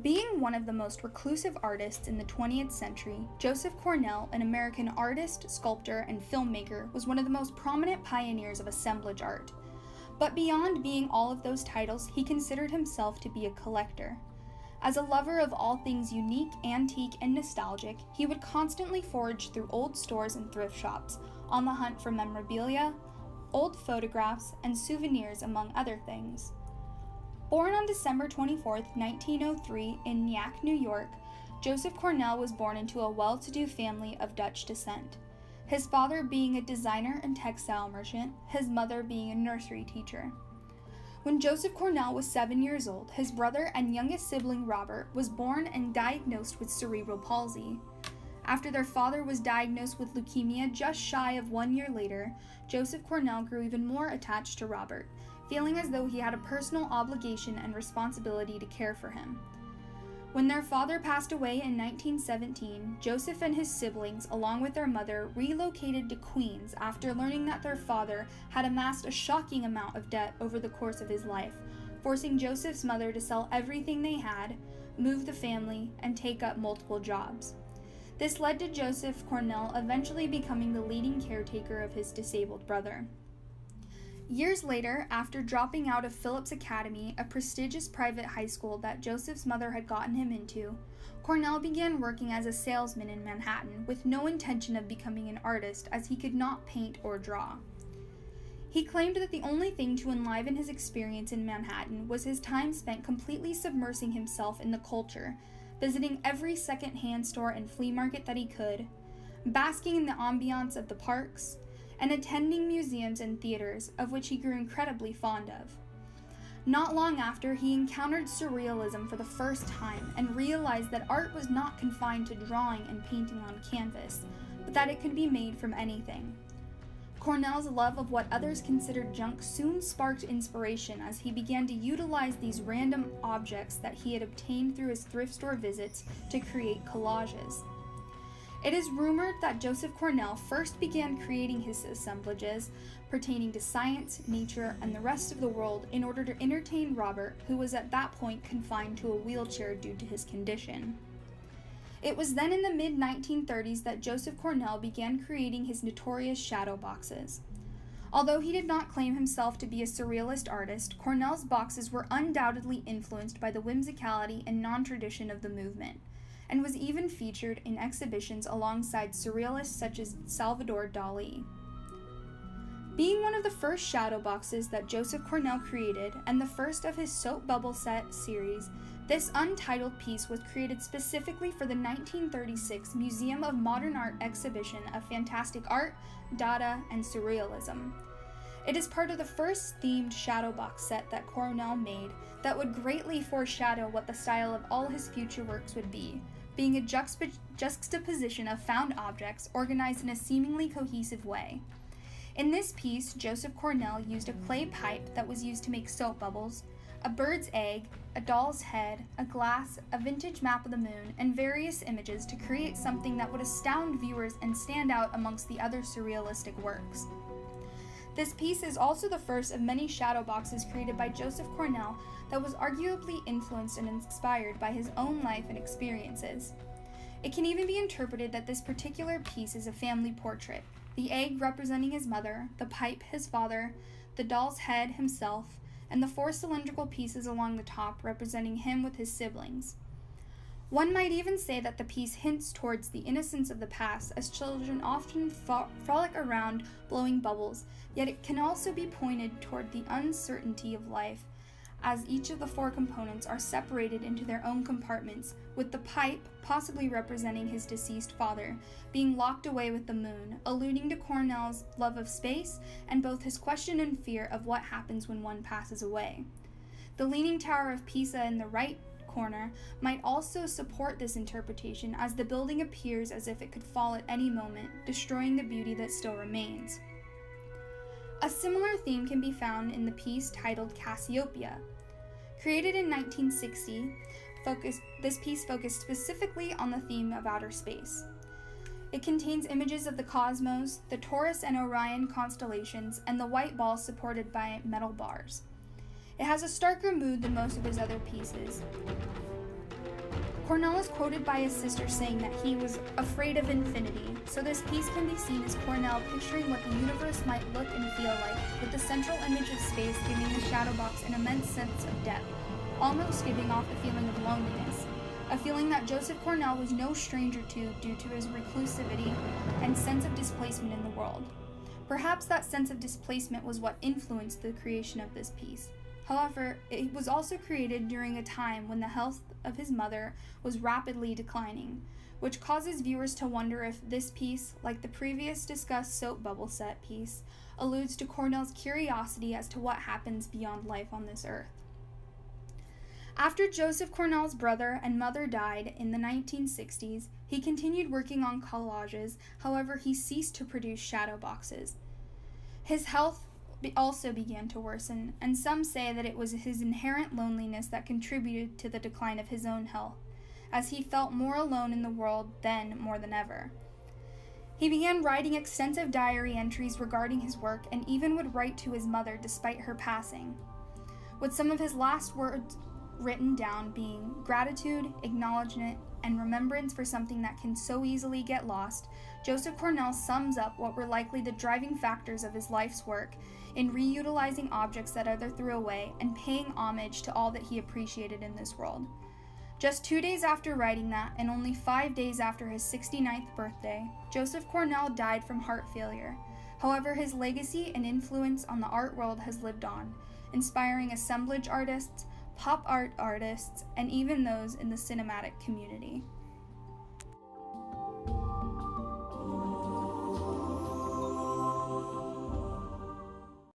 Being one of the most reclusive artists in the 20th century, Joseph Cornell, an American artist, sculptor, and filmmaker, was one of the most prominent pioneers of assemblage art. But beyond being all of those titles, he considered himself to be a collector. As a lover of all things unique, antique, and nostalgic, he would constantly forage through old stores and thrift shops, on the hunt for memorabilia, old photographs, and souvenirs, among other things. Born on December 24, 1903, in Nyack, New York, Joseph Cornell was born into a well-to-do family of Dutch descent, his father being a designer and textile merchant, his mother being a nursery teacher. When Joseph Cornell was 7 years old, his brother and youngest sibling Robert was born and diagnosed with cerebral palsy. After their father was diagnosed with leukemia just shy of 1 year later, Joseph Cornell grew even more attached to Robert, feeling as though he had a personal obligation and responsibility to care for him. When their father passed away in 1917, Joseph and his siblings, along with their mother, relocated to Queens after learning that their father had amassed a shocking amount of debt over the course of his life, forcing Joseph's mother to sell everything they had, move the family, and take up multiple jobs. This led to Joseph Cornell eventually becoming the leading caretaker of his disabled brother. Years later, after dropping out of Phillips Academy, a prestigious private high school that Joseph's mother had gotten him into, Cornell began working as a salesman in Manhattan with no intention of becoming an artist, as he could not paint or draw. He claimed that the only thing to enliven his experience in Manhattan was his time spent completely submersing himself in the culture, visiting every second-hand store and flea market that he could, basking in the ambiance of the parks, and attending museums and theaters, of which he grew incredibly fond of. Not long after, he encountered surrealism for the first time and realized that art was not confined to drawing and painting on canvas, but that it could be made from anything. Cornell's love of what others considered junk soon sparked inspiration as he began to utilize these random objects that he had obtained through his thrift store visits to create collages. It is rumored that Joseph Cornell first began creating his assemblages pertaining to science, nature, and the rest of the world in order to entertain Robert, who was at that point confined to a wheelchair due to his condition. It was then in the mid-1930s that Joseph Cornell began creating his notorious shadow boxes. Although he did not claim himself to be a surrealist artist, Cornell's boxes were undoubtedly influenced by the whimsicality and non-tradition of the movement, and was even featured in exhibitions alongside surrealists such as Salvador Dali. Being one of the first shadow boxes that Joseph Cornell created, and the first of his soap bubble set series, this untitled piece was created specifically for the 1936 Museum of Modern Art exhibition of fantastic art, Dada, and surrealism. It is part of the first themed shadow box set that Cornell made that would greatly foreshadow what the style of all his future works would be, being a juxtaposition of found objects organized in a seemingly cohesive way. In this piece, Joseph Cornell used a clay pipe that was used to make soap bubbles, a bird's egg, a doll's head, a glass, a vintage map of the moon, and various images to create something that would astound viewers and stand out amongst the other surrealistic works. This piece is also the first of many shadow boxes created by Joseph Cornell that was arguably influenced and inspired by his own life and experiences. It can even be interpreted that this particular piece is a family portrait, the egg representing his mother, the pipe his father, the doll's head himself, and the 4 cylindrical pieces along the top representing him with his siblings. One might even say that the piece hints towards the innocence of the past, as children often frolic around blowing bubbles, yet it can also be pointed toward the uncertainty of life, as each of the 4 components are separated into their own compartments, with the pipe, possibly representing his deceased father, being locked away with the moon, alluding to Cornell's love of space and both his question and fear of what happens when one passes away. The Leaning Tower of Pisa in the right corner might also support this interpretation, as the building appears as if it could fall at any moment, destroying the beauty that still remains. A similar theme can be found in the piece titled Cassiopeia. Created in 1960, this piece focused specifically on the theme of outer space. It contains images of the cosmos, the Taurus and Orion constellations, and the white ball supported by metal bars. It has a starker mood than most of his other pieces. Cornell is quoted by his sister saying that he was afraid of infinity, so this piece can be seen as Cornell picturing what the universe might look and feel like, with the central image of space giving the shadow box an immense sense of depth, almost giving off a feeling of loneliness, a feeling that Joseph Cornell was no stranger to due to his reclusivity and sense of displacement in the world. Perhaps that sense of displacement was what influenced the creation of this piece. However, it was also created during a time when the health of his mother was rapidly declining, which causes viewers to wonder if this piece, like the previous discussed soap bubble set piece, alludes to Cornell's curiosity as to what happens beyond life on this earth. After Joseph Cornell's brother and mother died in the 1960s, he continued working on collages, however he ceased to produce shadow boxes. His health also began to worsen, and some say that it was his inherent loneliness that contributed to the decline of his own health, as he felt more alone in the world then more than ever. He began writing extensive diary entries regarding his work and even would write to his mother despite her passing, with some of his last words written down being gratitude, acknowledgement, and remembrance for something that can so easily get lost. Joseph Cornell sums up what were likely the driving factors of his life's work in reutilizing objects that others threw away and paying homage to all that he appreciated in this world. Just 2 days after writing that, and only 5 days after his 69th birthday, Joseph Cornell died from heart failure. However, his legacy and influence on the art world has lived on, inspiring assemblage artists, pop art artists, and even those in the cinematic community.